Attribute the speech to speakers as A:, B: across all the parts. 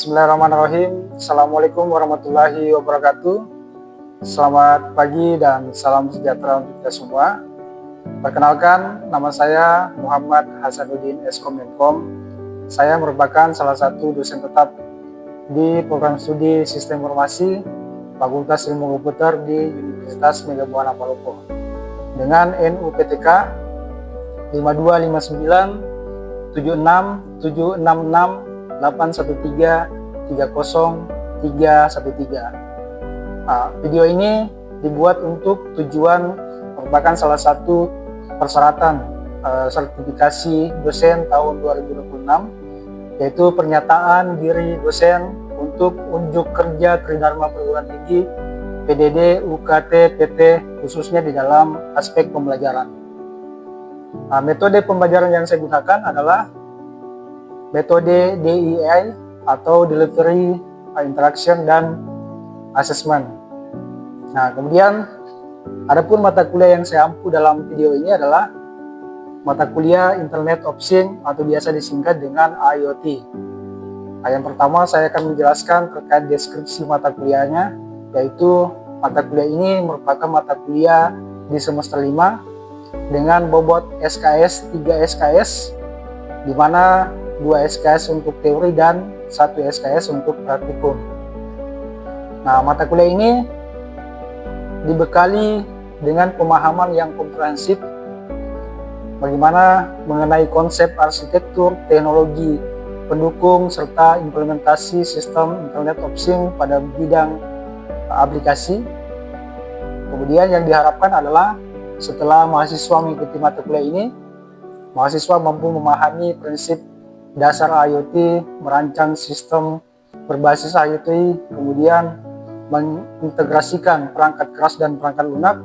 A: Bismillahirrahmanirrahim. Assalamualaikum warahmatullahi wabarakatuh. Selamat pagi dan salam sejahtera untuk kita semua. Perkenalkan, nama saya Muhammad Hasanuddin Eskom. Saya merupakan salah satu dosen tetap di program studi Sistem Informasi Fakultas Ilmu Komputer di Universitas Megabuana Palopo dengan NUPTK 5259 76 766 813 30313. Video ini dibuat untuk tujuan merupakan salah satu persyaratan sertifikasi dosen tahun 2026, yaitu pernyataan diri dosen untuk unjuk kerja Tridharma Perguruan Tinggi PDD UKT PT khususnya di dalam aspek pembelajaran. Metode pembelajaran yang saya gunakan adalah metode DIY atau Delivery, Interaction, dan Assessment. Nah, kemudian adapun mata kuliah yang saya ampu dalam video ini adalah mata kuliah Internet of Things atau biasa disingkat dengan IoT. Nah, yang pertama saya akan menjelaskan terkait deskripsi mata kuliahnya, yaitu mata kuliah ini merupakan mata kuliah di semester 5 dengan bobot SKS 3 SKS, di mana 2 SKS untuk teori dan 1 SKS untuk praktikum. Nah, mata kuliah ini dibekali dengan pemahaman yang komprehensif bagaimana mengenai konsep arsitektur, teknologi, pendukung, serta implementasi sistem Internet of Things pada bidang aplikasi. Kemudian yang diharapkan adalah setelah mahasiswa mengikuti mata kuliah ini, mahasiswa mampu memahami prinsip dasar IoT, merancang sistem berbasis IoT, kemudian mengintegrasikan perangkat keras dan perangkat lunak,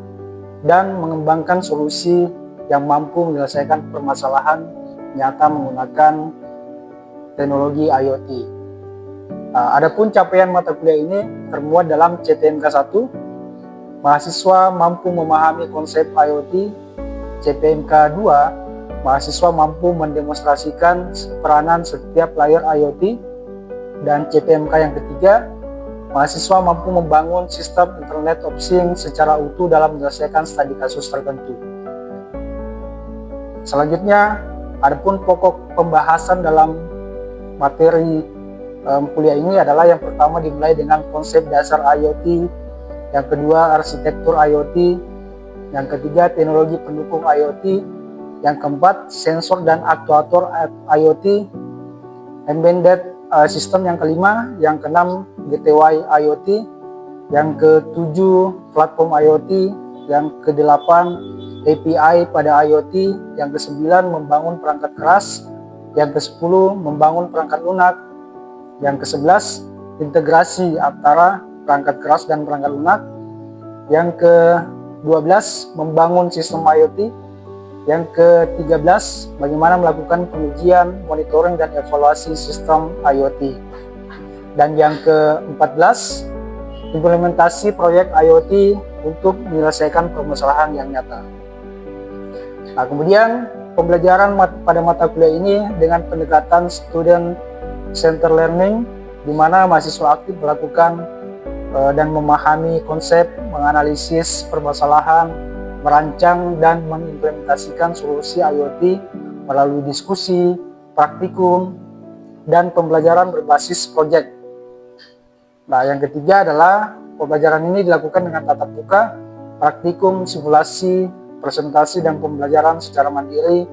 A: dan mengembangkan solusi yang mampu menyelesaikan permasalahan nyata menggunakan teknologi IoT. Adapun capaian mata kuliah ini termuat dalam CPMK 1, mahasiswa mampu memahami konsep IoT. CPMK 2, mahasiswa mampu mendemonstrasikan peranan setiap layer IoT. Dan CPMK yang ketiga, mahasiswa mampu membangun sistem Internet of Things secara utuh dalam menyelesaikan studi kasus tertentu. Selanjutnya, adapun pokok pembahasan dalam materi kuliah ini adalah yang pertama dimulai dengan konsep dasar IoT, yang kedua arsitektur IoT, yang ketiga teknologi pendukung IoT, yang keempat sensor dan aktuator IoT, embedded system yang kelima, yang keenam gateway IoT, yang ketujuh platform IoT, yang kedelapan API pada IoT, yang kesembilan membangun perangkat keras, yang kesepuluh membangun perangkat lunak, yang kesebelas integrasi antara perangkat keras dan perangkat lunak, yang ke-12 membangun sistem IoT, yang ke-13 bagaimana melakukan pengujian, monitoring, dan evaluasi sistem IoT, dan yang ke-14 implementasi proyek IoT untuk menyelesaikan permasalahan yang nyata. Nah, kemudian pembelajaran pada mata kuliah ini dengan pendekatan student center learning, di mana mahasiswa aktif melakukan dan memahami konsep, menganalisis permasalahan, merancang dan mengimplementasikan solusi IoT melalui diskusi, praktikum, dan pembelajaran berbasis proyek. Nah, yang ketiga adalah pembelajaran ini dilakukan dengan tatap muka, praktikum, simulasi, presentasi, dan pembelajaran secara mandiri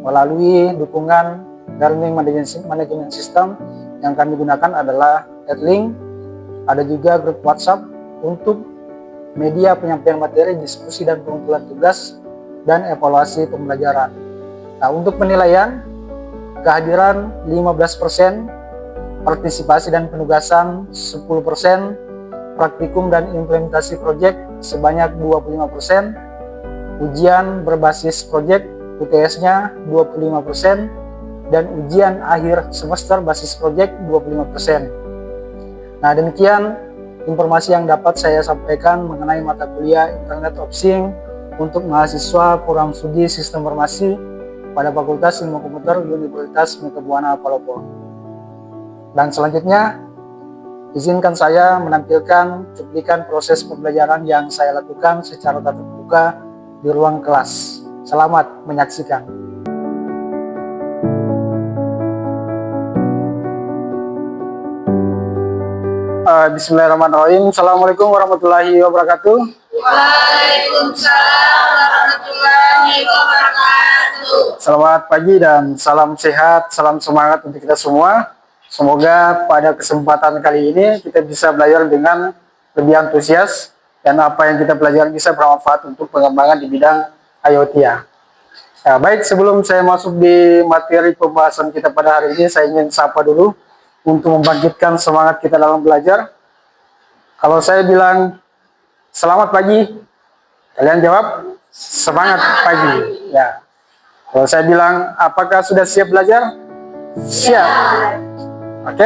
A: melalui dukungan learning management system. Yang kami gunakan adalah Edlink, ada juga grup WhatsApp untuk media penyampaian materi, diskusi, dan pengumpulan tugas, dan evaluasi pembelajaran. Nah, untuk penilaian, kehadiran 15%, partisipasi dan penugasan 10%, praktikum dan implementasi proyek sebanyak 25%, ujian berbasis proyek UTS-nya 25%, dan ujian akhir semester basis proyek 25%. Nah, demikian informasi yang dapat saya sampaikan mengenai mata kuliah Internet of Things untuk mahasiswa program studi Sistem Informasi pada Fakultas Ilmu Komputer Universitas Megabuana Palopo. Dan selanjutnya izinkan saya menampilkan cuplikan proses pembelajaran yang saya lakukan secara tatap muka di ruang kelas. Selamat menyaksikan. Bismillahirrahmanirrahim. Assalamualaikum warahmatullahi wabarakatuh.
B: Waalaikumsalam warahmatullahi wabarakatuh.
A: Selamat pagi dan salam sehat, salam semangat untuk kita semua. Semoga pada kesempatan kali ini kita bisa belajar dengan lebih antusias dan apa yang kita pelajari bisa bermanfaat untuk pengembangan di bidang IoT ya. Nah, baik, sebelum saya masuk di materi pembahasan kita pada hari ini, saya ingin sapa dulu untuk membangkitkan semangat kita dalam belajar. Kalau saya bilang selamat pagi, kalian jawab semangat pagi. Ya. Kalau saya bilang apakah sudah siap belajar? Siap. Oke?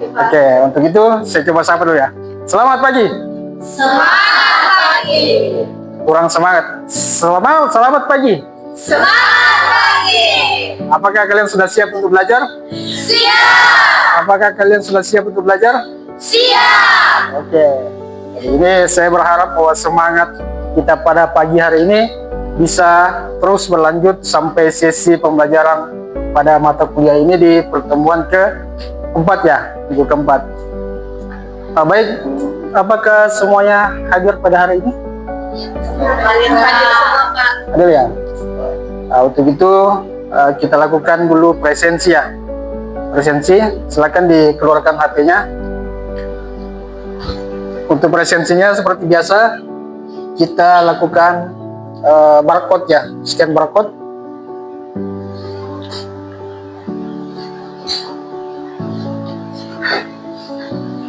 A: Oke, untuk itu saya coba sapa dulu ya. Selamat pagi.
B: Semangat pagi.
A: Kurang semangat. Selamat pagi.
B: Semangat pagi.
A: Apakah kalian sudah siap untuk belajar?
B: Siap.
A: Apakah kalian sudah siap untuk belajar?
B: Siap.
A: Oke. Jadi saya berharap bahwa semangat kita pada pagi hari ini bisa terus berlanjut sampai sesi pembelajaran pada mata kuliah ini di pertemuan keempat ya, minggu keempat. Baik, apakah semuanya hadir pada hari ini?
B: Hadir semua, Pak.
A: Hadir ya. Untuk itu kita lakukan dulu presensi ya. Presensi, silakan dikeluarkan HP-nya. Untuk presensinya seperti biasa kita lakukan barcode ya, scan barcode.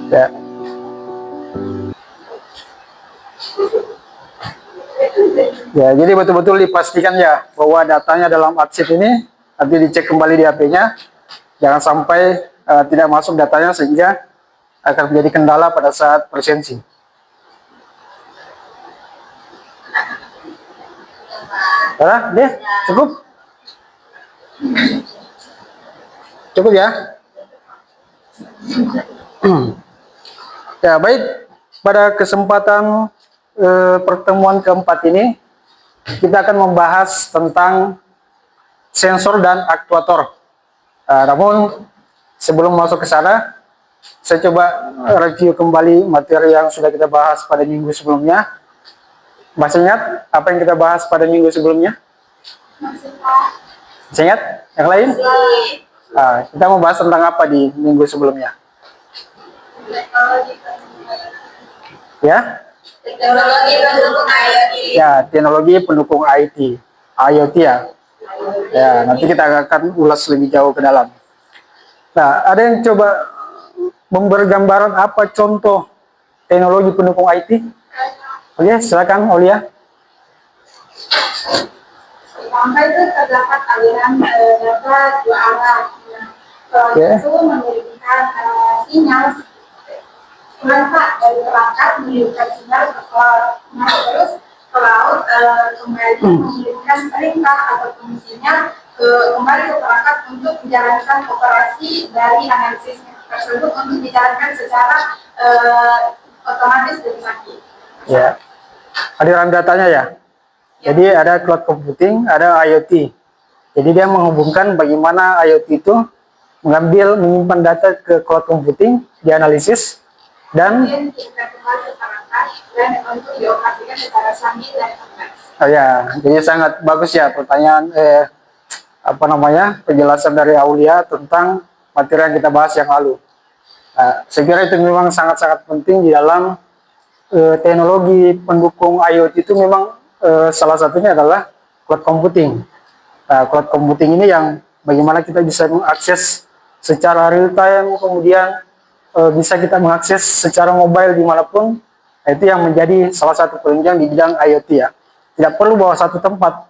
A: Ya. Ya, jadi betul-betul dipastikan ya bahwa datanya dalam arsip ini nanti dicek kembali di HP-nya. Jangan sampai tidak masuk datanya sehingga akan menjadi kendala pada saat presensi. Deh, cukup? Cukup ya? Ya, baik. Pada kesempatan pertemuan keempat ini, kita akan membahas tentang sensor dan aktuator. Namun, sebelum masuk ke sana, saya coba review kembali materi yang sudah kita bahas pada minggu sebelumnya. Masih ingat apa yang kita bahas pada minggu sebelumnya? Masih ingat? Yang lain? Kita membahas tentang apa di minggu sebelumnya? Ya?
B: Teknologi pendukung IoT.
A: Ya, teknologi pendukung IoT ya. Ya, nanti kita akan ulas lebih jauh ke dalam. Nah, ada yang coba memberi gambaran apa contoh teknologi pendukung IT? Oke, silakan Aulia.
C: Pertama itu terdapat aliran data dua arah. Itu mengirimkan sinyal perangkat dari perangkat mengirimkan sinyal ke cloud. Nah, terus cloud kembali mengirimkan perintah ataupun sinyal kembali ke perangkat untuk menjalankan operasi dari analisis tersebut untuk dijalankan secara otomatis dan sakit.
A: Ya, aliran datanya ya. Jadi ada cloud computing, ada IoT. Jadi dia menghubungkan bagaimana IoT itu menyimpan data ke cloud computing, dianalisis, dan
C: untuk dioperasikan secara sambil dan otomatis.
A: Oh ya, jadi sangat bagus ya pertanyaan penjelasan dari Aulia tentang materi yang kita bahas yang lalu. Saya kira itu memang sangat-sangat penting di dalam teknologi pendukung IoT itu memang salah satunya adalah cloud computing. Cloud computing ini yang bagaimana kita bisa mengakses secara real time, kemudian bisa kita mengakses secara mobile dimanapun. Itu yang menjadi salah satu penunjang di bidang IoT ya. Tidak perlu bawa satu tempat,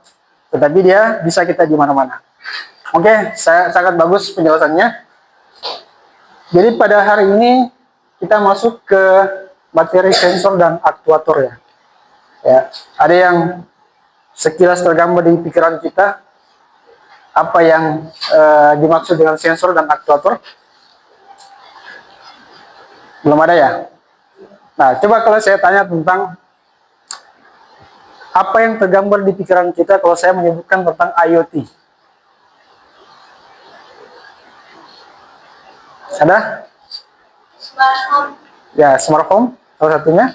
A: tetapi dia bisa kita di mana-mana. Oke, sangat bagus penjelasannya. Jadi pada hari ini kita masuk ke materi sensor dan aktuator ya. Ya, ada yang sekilas tergambar di pikiran kita apa yang dimaksud dengan sensor dan aktuator? Belum ada ya? Nah, coba kalau saya tanya tentang apa yang tergambar di pikiran kita kalau saya menyebutkan tentang IoT. Ada?
C: Smart home,
A: Ya, smart home salah satunya.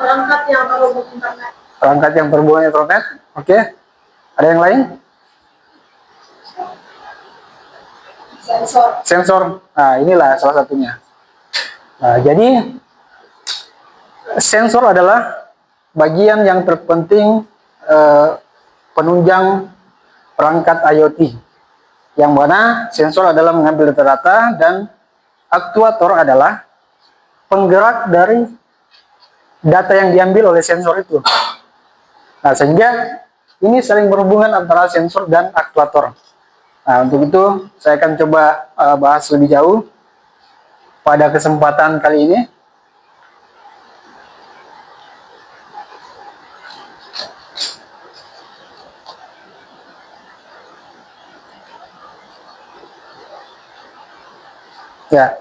C: perangkat yang berhubung internet.
A: Perangkat yang berhubungan internet. Oke. Ada yang lain?
C: Sensor,
A: Sensor. Nah, inilah salah satunya. Nah, jadi sensor adalah bagian yang terpenting penunjang perangkat IoT. Yang mana sensor adalah mengambil data dan aktuator adalah penggerak dari data yang diambil oleh sensor itu. Nah, sehingga ini saling berhubungan antara sensor dan aktuator. Nah, untuk itu saya akan coba bahas lebih jauh pada kesempatan kali ini. Ya.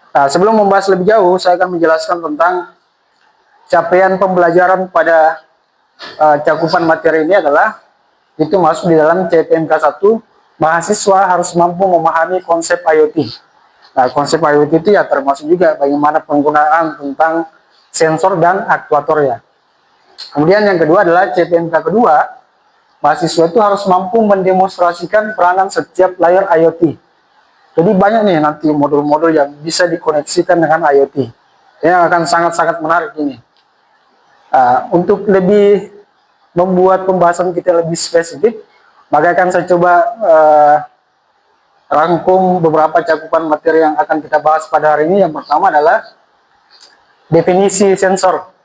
A: Nah, sebelum membahas lebih jauh, saya akan menjelaskan tentang capaian pembelajaran pada cakupan materi ini adalah itu masuk di dalam CPNK 1, mahasiswa harus mampu memahami konsep IoT. Nah, konsep IoT itu ya termasuk juga bagaimana penggunaan tentang sensor dan aktuator ya. Kemudian yang kedua adalah CPNK kedua, mahasiswa itu harus mampu mendemonstrasikan peranan setiap layar IoT. Jadi banyak nih nanti modul-modul yang bisa dikoneksikan dengan IoT. Ini akan sangat-sangat menarik ini. Untuk lebih membuat pembahasan kita lebih spesifik, maka akan saya coba rangkum beberapa cakupan materi yang akan kita bahas pada hari ini. Yang pertama adalah definisi sensor.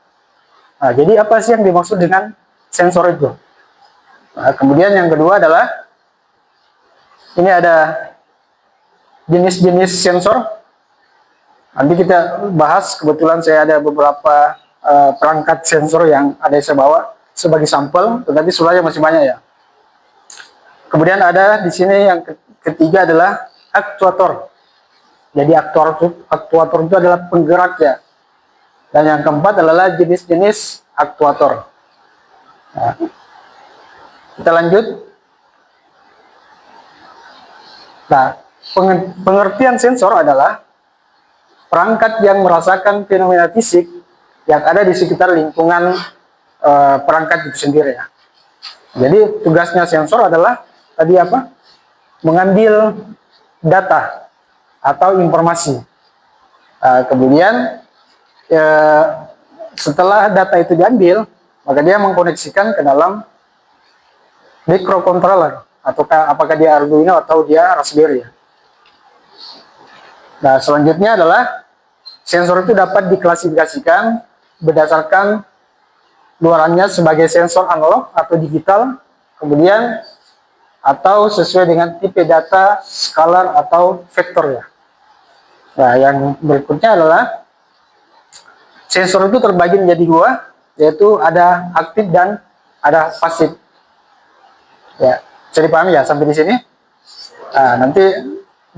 A: Nah, jadi apa sih yang dimaksud dengan sensor itu? Nah, kemudian yang kedua adalah ini ada jenis-jenis sensor. Nanti kita bahas, kebetulan saya ada beberapa perangkat sensor yang ada saya bawa sebagai sampel, tetapi sebenarnya masih banyak ya. Kemudian ada di sini yang ketiga adalah aktuator. Jadi aktuator itu adalah penggerak ya. Dan yang keempat adalah jenis-jenis aktuator. Nah, kita lanjut. Nah, pengertian sensor adalah perangkat yang merasakan fenomena fisik yang ada di sekitar lingkungan perangkat itu sendiri ya. Jadi tugasnya sensor adalah tadi apa? Mengambil data atau informasi. Kemudian setelah data itu diambil, maka dia mengkoneksikan ke dalam microcontroller atau apakah dia Arduino atau dia Raspberry ya. Nah, selanjutnya adalah sensor itu dapat diklasifikasikan berdasarkan luarannya sebagai sensor analog atau digital, kemudian atau sesuai dengan tipe data, skalar atau vektor ya. Nah, yang berikutnya adalah sensor itu terbagi menjadi dua, yaitu ada aktif dan ada pasif. Ya, bisa dipahami ya sampai di sini. Nah, nanti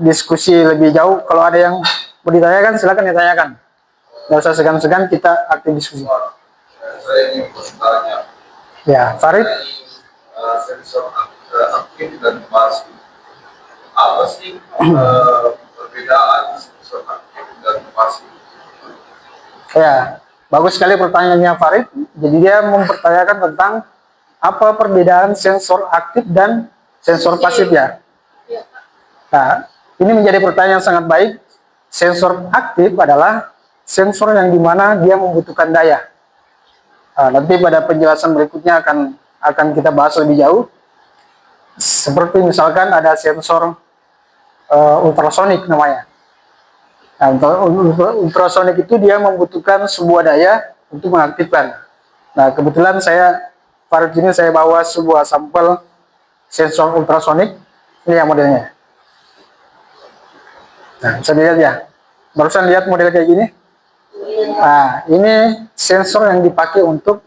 A: diskusi lebih jauh. Kalau ada yang mau ditanyakan, silakan ditanyakan. Nggak usah segan-segan, kita aktif diskusi.
D: Saya ingin bertanya.
A: Ya, Farid.
D: Sensor aktif dan pasif. Apa sih perbedaan sensor aktif dan pasif?
A: Ya, bagus sekali pertanyaannya Farid. Jadi dia mempertanyakan tentang apa perbedaan sensor aktif dan sensor pasif ya. Nah, ini menjadi pertanyaan yang sangat baik. Sensor aktif adalah sensor yang dimana dia membutuhkan daya. Nanti pada penjelasan berikutnya akan kita bahas lebih jauh. Seperti misalkan ada sensor ultrasonik namanya. Nah, ultrasonik itu dia membutuhkan sebuah daya untuk mengaktifkan. Nah, kebetulan Farid ini saya bawa sebuah sampel sensor ultrasonik. Ini yang modelnya. Nah, bisa dilihat ya. Barusan lihat model kayak gini. Nah, ini sensor yang dipakai untuk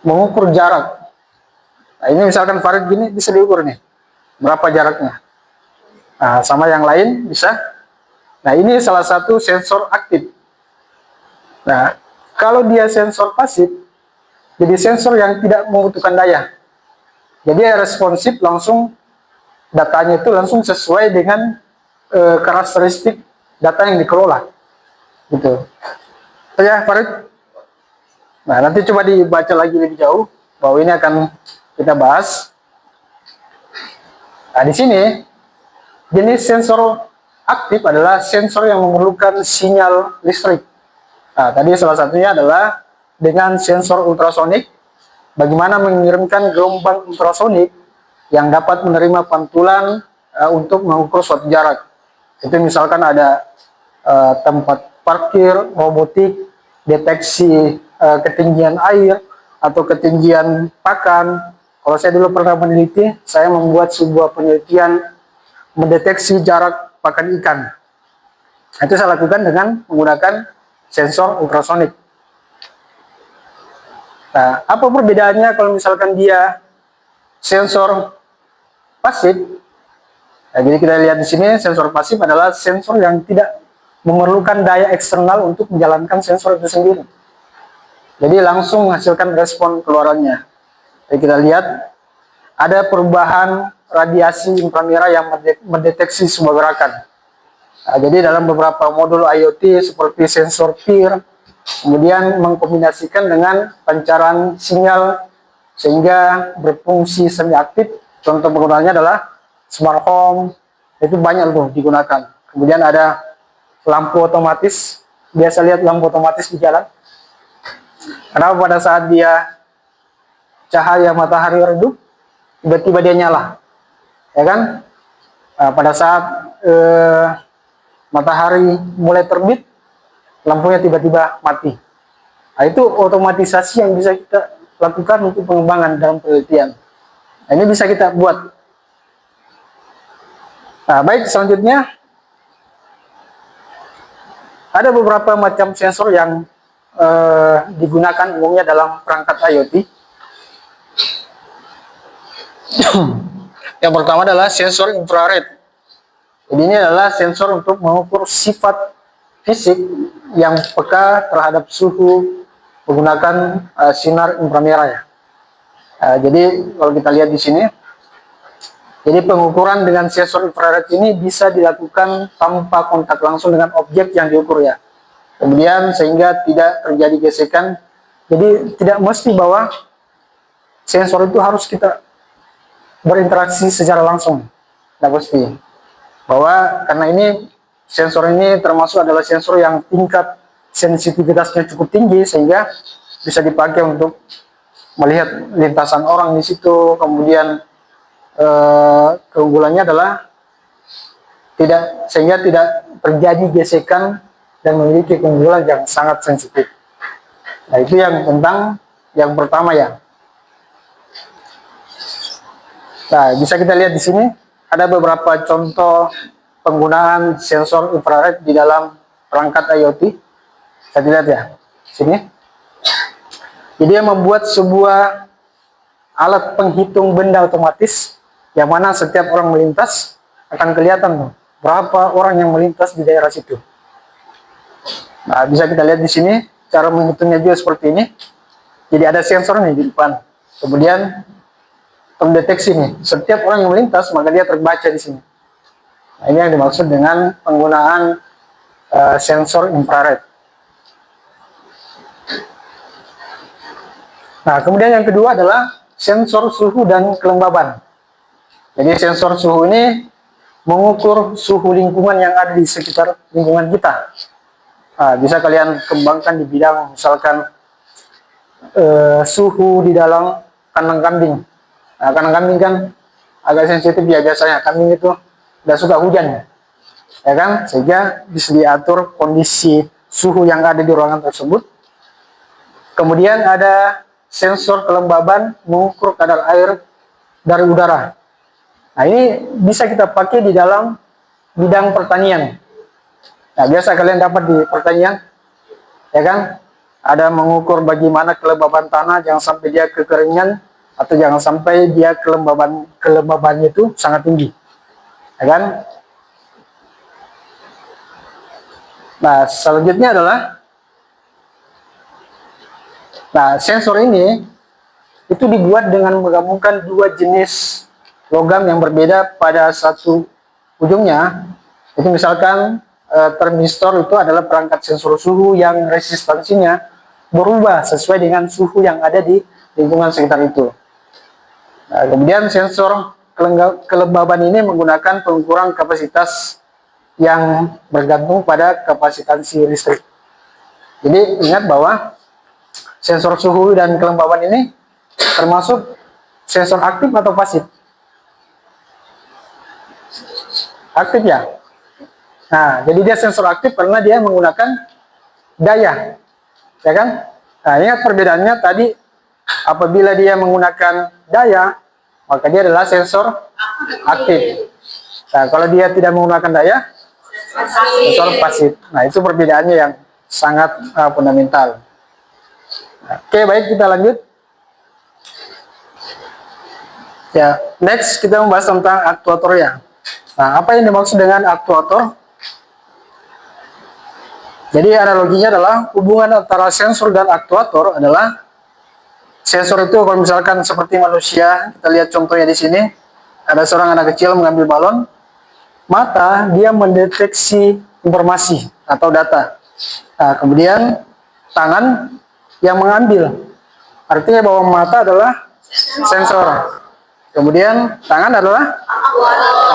A: mengukur jarak. Nah, ini misalkan Farid gini bisa diukur nih. Berapa jaraknya. Nah, sama yang lain bisa. Nah, ini salah satu sensor aktif. Nah, kalau dia sensor pasif, jadi sensor yang tidak membutuhkan daya. Jadi responsif, langsung datanya itu langsung sesuai dengan karakteristik data yang dikelola. Gitu. Ya, Farid. Nah, nanti coba dibaca lagi lebih jauh bahwa ini akan kita bahas. Nah, di sini jenis sensor aktif adalah sensor yang memerlukan sinyal listrik. Nah, tadi salah satunya adalah dengan sensor ultrasonik, bagaimana mengirimkan gelombang ultrasonik yang dapat menerima pantulan untuk mengukur suatu jarak. Itu misalkan ada tempat parkir, robotik, deteksi ketinggian air atau ketinggian pakan. Kalau saya dulu pernah meneliti, saya membuat sebuah penelitian mendeteksi jarak pakan ikan. Itu saya lakukan dengan menggunakan sensor ultrasonik. Nah, apa perbedaannya kalau misalkan dia sensor pasif? Nah, jadi kita lihat di sini, sensor pasif adalah sensor yang tidak memerlukan daya eksternal untuk menjalankan sensor itu sendiri. Jadi langsung menghasilkan respon keluarannya. Jadi kita lihat ada perubahan radiasi inframerah yang mendeteksi sebuah gerakan. Nah, jadi dalam beberapa modul IoT seperti sensor PIR, kemudian mengkombinasikan dengan pancaran sinyal sehingga berfungsi semi aktif. Contoh penggunaannya adalah smart home, itu banyak tuh digunakan. Kemudian ada lampu otomatis, biasa lihat lampu otomatis di jalan. Karena pada saat dia cahaya matahari redup, tiba-tiba dia nyala, ya kan? Nah, pada saat matahari mulai terbit, lampunya tiba-tiba mati. Nah, itu otomatisasi yang bisa kita lakukan untuk pengembangan dalam penelitian. Nah, ini bisa kita buat. Nah, baik, selanjutnya ada beberapa macam sensor yang digunakan umumnya dalam perangkat IoT. Yang pertama adalah sensor infrared. Jadi ini adalah sensor untuk mengukur sifat fisik yang peka terhadap suhu menggunakan sinar inframerah ya. Jadi kalau kita lihat di sini, jadi pengukuran dengan sensor infrared ini bisa dilakukan tanpa kontak langsung dengan objek yang diukur ya. Kemudian sehingga tidak terjadi gesekan. Jadi tidak mesti bahwa sensor itu harus kita berinteraksi secara langsung. Tidak mesti. Bahwa karena ini sensor ini termasuk adalah sensor yang tingkat sensitivitasnya cukup tinggi sehingga bisa dipakai untuk melihat lintasan orang di situ. Kemudian keunggulannya adalah sehingga tidak terjadi gesekan dan memiliki keunggulan yang sangat sensitif. Nah, itu yang tentang yang pertama ya. Nah, bisa kita lihat di sini ada beberapa contoh penggunaan sensor infrared di dalam perangkat IoT. Saya lihat ya, sini. Jadi dia membuat sebuah alat penghitung benda otomatis yang mana setiap orang melintas akan kelihatan tuh, berapa orang yang melintas di daerah situ. Nah, bisa kita lihat di sini cara menghitungnya juga seperti ini. Jadi ada sensor nih di depan. Kemudian terdeteksi nih, setiap orang yang melintas maka dia terbaca di sini. Nah, ini yang dimaksud dengan penggunaan sensor infrared. Nah, kemudian yang kedua adalah sensor suhu dan kelembaban. Jadi sensor suhu ini mengukur suhu lingkungan yang ada di sekitar lingkungan kita. Nah, bisa kalian kembangkan di bidang misalkan suhu di dalam kandang kambing. Nah, kandang kambing kan agak sensitif ya biasanya. Kambing itu tidak suka hujan, ya kan? Sehingga bisa diatur kondisi suhu yang ada di ruangan tersebut. Kemudian ada sensor kelembaban mengukur kadar air dari udara. Nah, ini bisa kita pakai di dalam bidang pertanian. Nah, biasa kalian dapat di pertanian, ya kan? Ada mengukur bagaimana kelembaban tanah, jangan sampai dia kekeringan atau jangan sampai dia kelembabannya itu sangat tinggi, ya kan? Nah, selanjutnya adalah, nah sensor ini itu dibuat dengan menggabungkan dua jenis logam yang berbeda pada satu ujungnya. Itu misalkan termistor itu adalah perangkat sensor suhu yang resistansinya berubah sesuai dengan suhu yang ada di lingkungan sekitar itu. Nah, kemudian sensor kelembaban ini menggunakan pengukuran kapasitas yang bergantung pada kapasitansi listrik. Jadi ingat bahwa sensor suhu dan kelembaban ini termasuk sensor aktif atau pasif? Aktif ya. Nah, jadi dia sensor aktif karena dia menggunakan daya, ya kan? Nah, ingat perbedaannya tadi, apabila dia menggunakan daya, maka dia adalah sensor aktif. Nah, kalau dia tidak menggunakan daya, sensor pasif. Nah, itu perbedaannya yang sangat fundamental. Oke, baik, kita lanjut. Ya, next kita membahas tentang aktuator ya. Nah, apa yang dimaksud dengan aktuator? Jadi analoginya adalah hubungan antara sensor dan aktuator adalah sensor itu kalau misalkan seperti manusia, kita lihat contohnya di sini, ada seorang anak kecil mengambil balon, mata dia mendeteksi informasi atau data. Nah, kemudian tangan yang mengambil, artinya bahwa mata adalah sensor, kemudian tangan adalah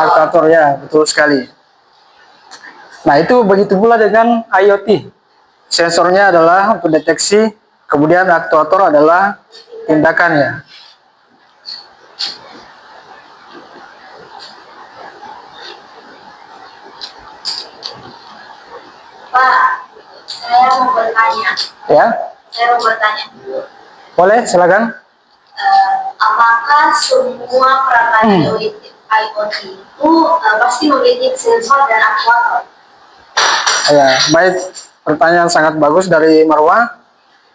A: aktuator ya, betul sekali. Nah, itu begitu pula dengan IoT. Sensornya adalah untuk deteksi, kemudian aktuator adalah tindakannya.
B: Pak, saya mau bertanya.
A: Ya,
B: Saya mau bertanya.
A: boleh, silakan.
B: Apakah semua perangkat IoT itu pasti memiliki sensor dan aktuator?
A: Ya, baik, pertanyaan sangat bagus dari Marwah.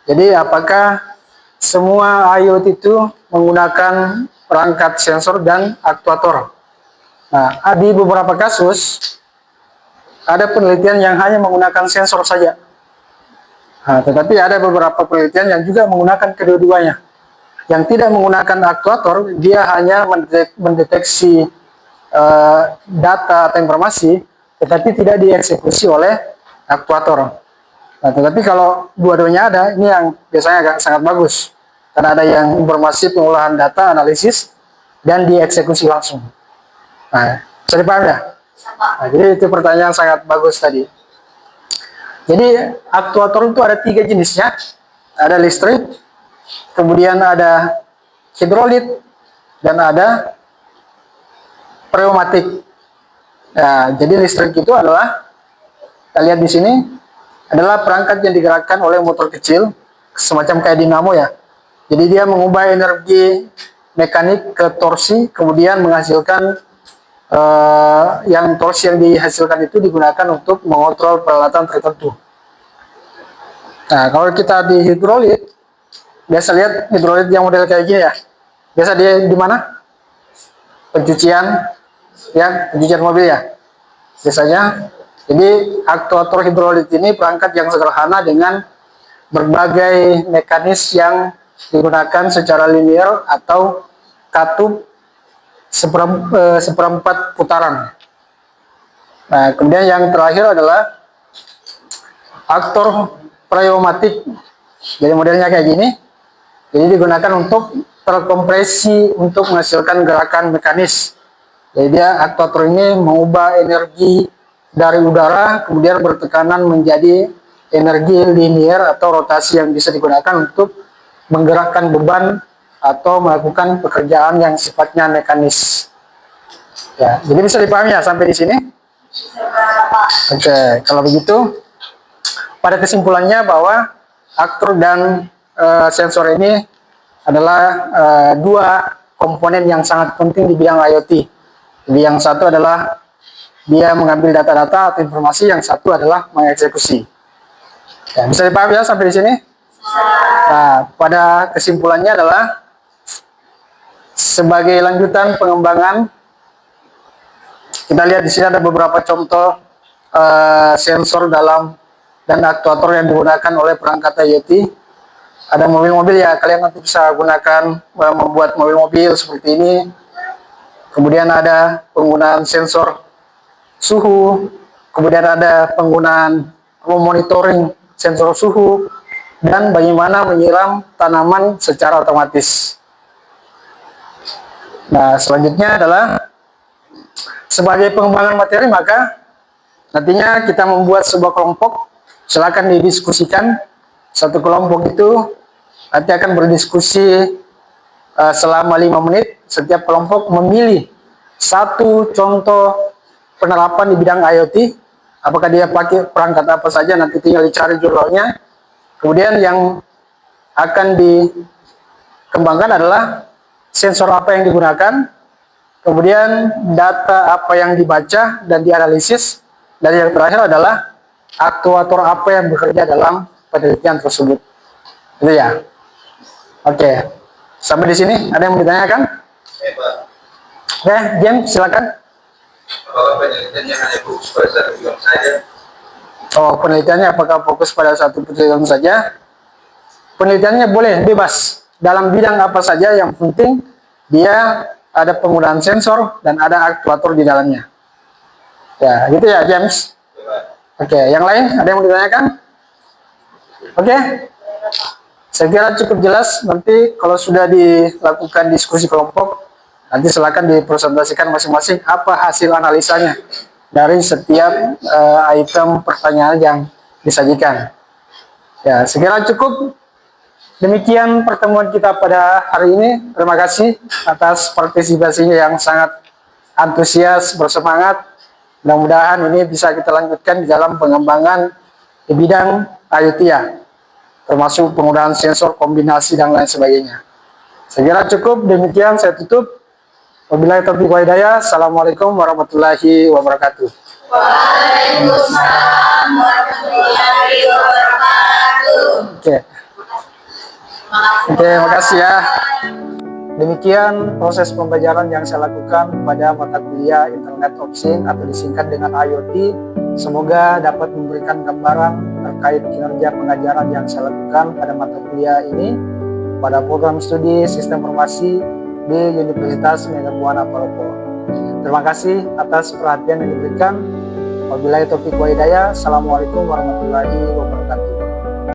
A: Jadi, apakah semua IoT itu menggunakan perangkat sensor dan aktuator? Nah, di beberapa kasus ada penelitian yang hanya menggunakan sensor saja. Nah, tetapi ada beberapa penelitian yang juga menggunakan kedua-duanya. Yang tidak menggunakan aktuator, dia hanya mendeteksi data atau informasi, tetapi tidak dieksekusi oleh aktuator. Nah, tetapi kalau dua-duanya ada, ini yang biasanya agak sangat bagus. Karena ada yang informasi pengolahan data, analisis, dan dieksekusi langsung. Nah, bisa dipahami ya? Nah, jadi itu pertanyaan sangat bagus tadi. Jadi aktuator itu ada 3 jenisnya. Ada listrik, kemudian ada hidrolit, dan ada pneumatik. Nah, jadi listrik itu adalah, kita lihat di sini, adalah perangkat yang digerakkan oleh motor kecil, semacam kayak dinamo ya. Jadi dia mengubah energi mekanik ke torsi, kemudian menghasilkan yang torsi yang dihasilkan itu digunakan untuk mengontrol peralatan tertentu. Nah, kalau kita di hidrolit, biasa lihat hidrolit yang model kayak gini ya. Biasa dia di mana? Pencucian, ya, pencucian mobil ya. Biasanya, jadi aktuator hidrolit ini perangkat yang sederhana dengan berbagai mekanis yang digunakan secara linear atau katup seperempat putaran. Nah, kemudian yang terakhir adalah aktor pneumatik. Jadi modelnya kayak gini. Jadi digunakan untuk terkompresi untuk menghasilkan gerakan mekanis. Jadi dia aktuator ini mengubah energi dari udara kemudian bertekanan menjadi energi linear atau rotasi yang bisa digunakan untuk menggerakkan beban atau melakukan pekerjaan yang sifatnya mekanis. Ya, jadi bisa dipahami ya sampai di sini? Oke, kalau begitu pada kesimpulannya bahwa aktor dan sensor ini adalah dua komponen yang sangat penting di bidang IoT. Jadi yang satu adalah dia mengambil data-data atau informasi, yang satu adalah mengeksekusi. Ya, bisa dipahami ya sampai di sini? Nah, pada kesimpulannya adalah sebagai lanjutan pengembangan, kita lihat di sini ada beberapa contoh sensor dalam dan aktuator yang digunakan oleh perangkat IoT. Ada mobil-mobil ya, kalian nanti bisa gunakan membuat mobil-mobil seperti ini. Kemudian ada penggunaan sensor suhu, kemudian ada penggunaan monitoring sensor suhu, dan bagaimana menyiram tanaman secara otomatis. Nah, selanjutnya adalah sebagai pengembangan materi, maka nantinya kita membuat sebuah kelompok. Silakan didiskusikan. Satu kelompok itu nanti akan berdiskusi selama 5 menit. Setiap kelompok memilih satu contoh penerapan di bidang IoT. Apakah dia pakai perangkat apa saja, nanti tinggal dicari jurnalnya. Kemudian yang akan dikembangkan adalah sensor apa yang digunakan, kemudian data apa yang dibaca dan dianalisis, dan yang terakhir adalah aktuator apa yang bekerja dalam penelitian tersebut. Itu ya. Oke. Sampai di sini ada yang mau ditanyakan? Oke, James silakan.
D: Apakah penelitiannya hanya fokus pada satu bidang saja?
A: Oh, penelitiannya apakah fokus pada satu penelitian saja? Penelitiannya boleh bebas dalam bidang apa saja, yang penting dia ada penggunaan sensor dan ada aktuator di dalamnya. Ya, gitu ya, James. Oke, yang lain ada yang mau ditanyakan? Oke, saya kira cukup jelas. Nanti kalau sudah dilakukan diskusi kelompok, nanti silakan dipresentasikan masing-masing apa hasil analisanya dari setiap item pertanyaan yang disajikan. Ya, saya kira cukup. Demikian pertemuan kita pada hari ini. Terima kasih atas partisipasinya yang sangat antusias, bersemangat. Mudah-mudahan ini bisa kita lanjutkan di dalam pengembangan di bidang IoT ya, termasuk penggunaan sensor, kombinasi, dan lain sebagainya. Saya kira cukup. Demikian saya tutup. Wabillahi taufiq wal hidayah. Assalamualaikum warahmatullahi wabarakatuh.
B: Waalaikumsalam warahmatullahi wabarakatuh.
A: Oke, makasih ya. Demikian proses pembelajaran yang saya lakukan pada mata kuliah Internet of Things atau disingkat dengan IoT. Semoga dapat memberikan gambaran terkait kinerja pengajaran yang saya lakukan pada mata kuliah ini pada program studi Sistem Informasi di Universitas Megabuana Palopo. Terima kasih atas perhatian yang diberikan. Wabillahi taufiq wal hidayah. Assalamualaikum warahmatullahi wabarakatuh.